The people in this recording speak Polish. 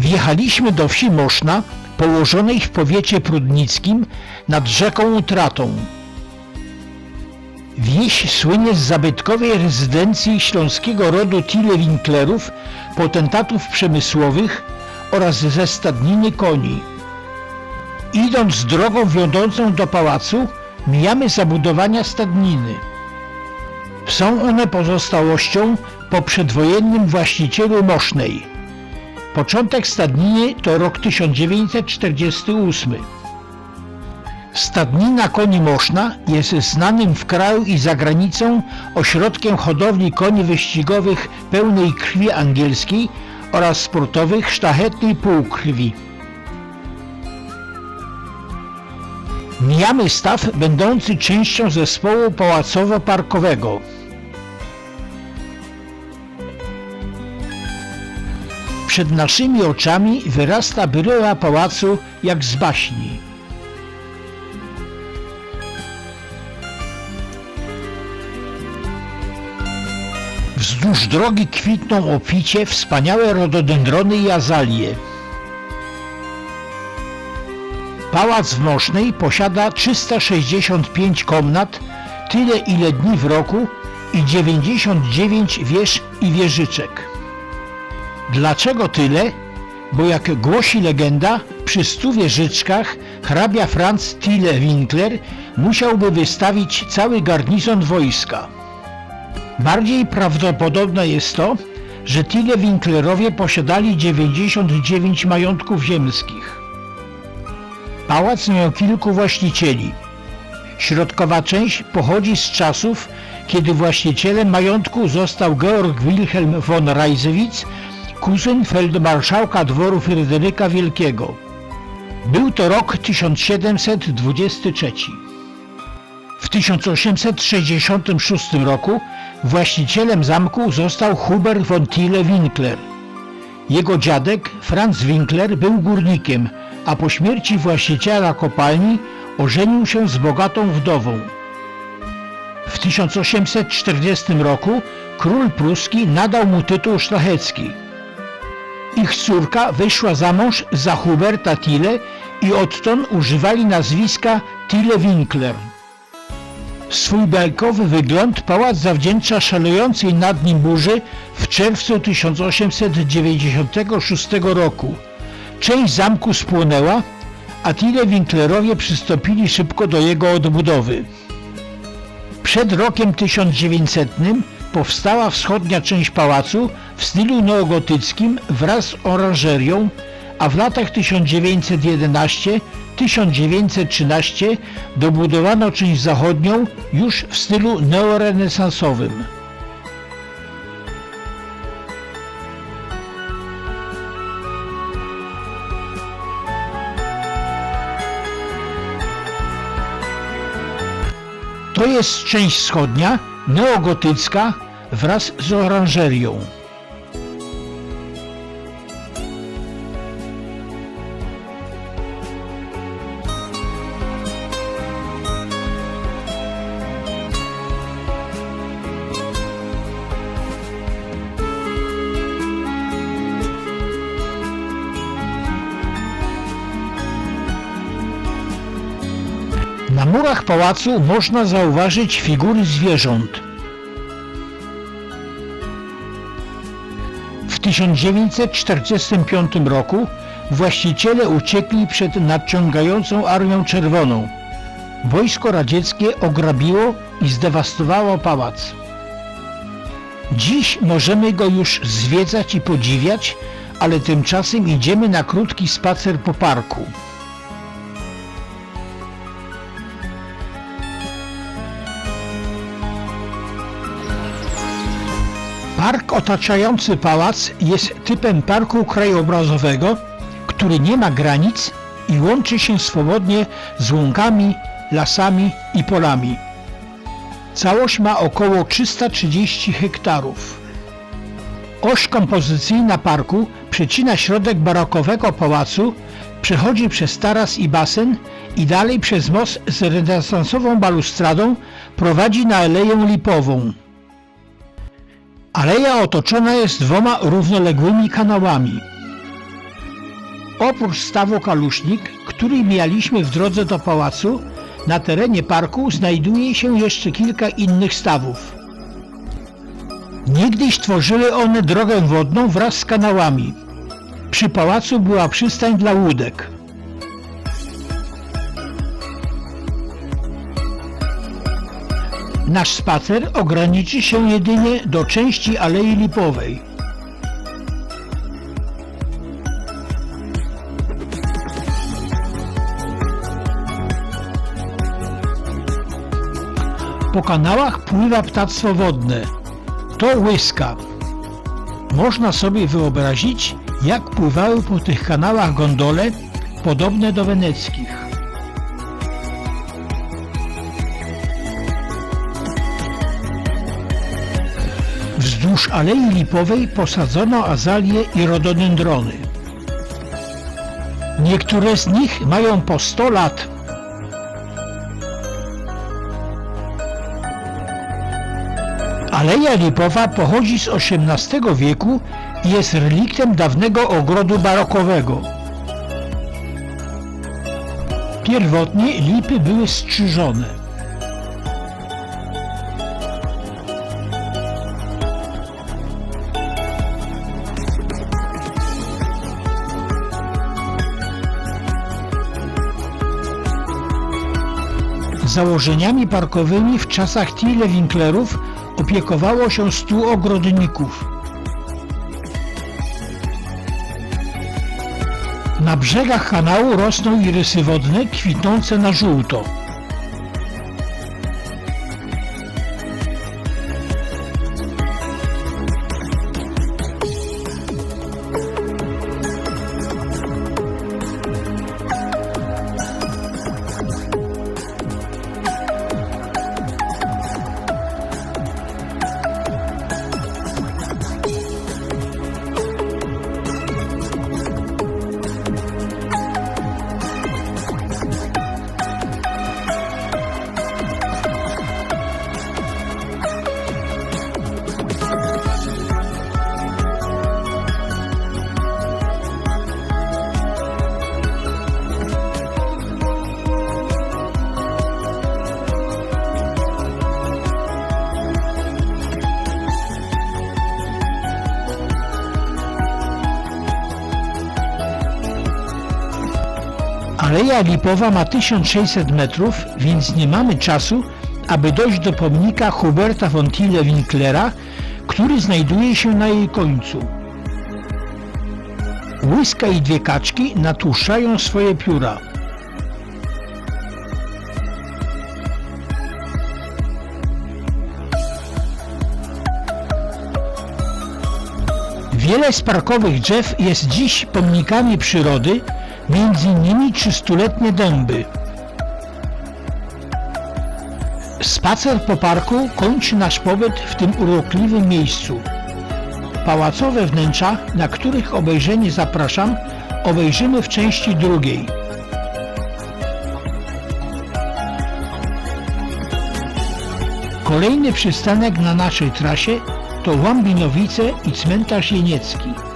Wjechaliśmy do wsi Moszna, położonej w powiecie prudnickim nad rzeką Utratą. Wieś słynie z zabytkowej rezydencji śląskiego rodu Tille-Winklerów, potentatów przemysłowych oraz ze stadniny koni. Idąc drogą wiodącą do pałacu, mijamy zabudowania stadniny. Są one pozostałością po przedwojennym właścicielu Mosznej. Początek stadniny to rok 1948. Stadnina koni Moszna jest znanym w kraju i za granicą ośrodkiem hodowli koni wyścigowych pełnej krwi angielskiej oraz sportowych szlachetnej półkrwi. Mijamy staw będący częścią zespołu pałacowo-parkowego. Przed naszymi oczami wyrasta bryła pałacu jak z baśni. Wzdłuż drogi kwitną obficie wspaniałe rododendrony i azalie. Pałac w Mosznej posiada 365 komnat, tyle ile dni w roku i 99 wież i wieżyczek. Dlaczego tyle? Bo jak głosi legenda, przy 100 wieżyczkach hrabia Franz Tille-Winkler musiałby wystawić cały garnizon wojska. Bardziej prawdopodobne jest to, że Tille-Winklerowie posiadali 99 majątków ziemskich. Pałac miał kilku właścicieli. Środkowa część pochodzi z czasów, kiedy właścicielem majątku został Georg Wilhelm von Reisewitz, kuzyn feldmarszałka dworu Fryderyka Wielkiego. Był to rok 1723. W 1866 roku właścicielem zamku został Hubert von Tille-Winkler. Jego dziadek Franz Winkler był górnikiem, a po śmierci właściciela kopalni ożenił się z bogatą wdową. W 1840 roku król pruski nadał mu tytuł szlachecki. Ich córka wyszła za mąż za Huberta Tille i odtąd używali nazwiska Tille-Winkler. Swój bajkowy wygląd pałac zawdzięcza szalejącej nad nim burzy w czerwcu 1896 roku. Część zamku spłonęła, a Tille-Winklerowie przystąpili szybko do jego odbudowy. Przed rokiem 1900 powstała wschodnia część pałacu w stylu neogotyckim wraz z oranżerią, a w latach 1911-1913 dobudowano część zachodnią już w stylu neorenesansowym. To jest część wschodnia, neogotycka wraz z oranżerią. Na murach pałacu można zauważyć figury zwierząt. W 1945 roku właściciele uciekli przed nadciągającą Armią Czerwoną. Wojsko radzieckie ograbiło i zdewastowało pałac. Dziś możemy go już zwiedzać i podziwiać, ale tymczasem idziemy na krótki spacer po parku. Park otaczający pałac jest typem parku krajobrazowego, który nie ma granic i łączy się swobodnie z łąkami, lasami i polami. Całość ma około 330 hektarów. Oś kompozycyjna parku przecina środek barokowego pałacu, przechodzi przez taras i basen i dalej przez most z renesansową balustradą prowadzi na Aleję Lipową. Aleja otoczona jest 2 równoległymi kanałami. Oprócz stawu Kalusznik, który mijaliśmy w drodze do pałacu, na terenie parku znajduje się jeszcze kilka innych stawów. Niegdyś tworzyły one drogę wodną wraz z kanałami. Przy pałacu była przystań dla łódek. Nasz spacer ograniczy się jedynie do części Alei Lipowej. Po kanałach pływa ptactwo wodne. To łyska. Można sobie wyobrazić, jak pływały po tych kanałach gondole podobne do weneckich. Wzdłuż Alei Lipowej posadzono azalie i rododendrony. Niektóre z nich mają po 100 lat. Aleja Lipowa pochodzi z XVIII wieku i jest reliktem dawnego ogrodu barokowego. Pierwotnie lipy były strzyżone. Założeniami parkowymi w czasach Tille-Winklerów opiekowało się 100 ogrodników. Na brzegach kanału rosną irysy wodne kwitnące na żółto. Aleja Lipowa ma 1600 metrów, więc nie mamy czasu, aby dojść do pomnika Huberta von Tille-Winklera, który znajduje się na jej końcu. Łyska i 2 kaczki natłuszczają swoje pióra. Wiele z parkowych drzew jest dziś pomnikami przyrody, między innymi 300-letnie dęby. Spacer po parku kończy nasz pobyt w tym urokliwym miejscu. Pałacowe wnętrza, na których obejrzenie zapraszam, obejrzymy w części drugiej. Kolejny przystanek na naszej trasie to Łambinowice i cmentarz Jeniecki.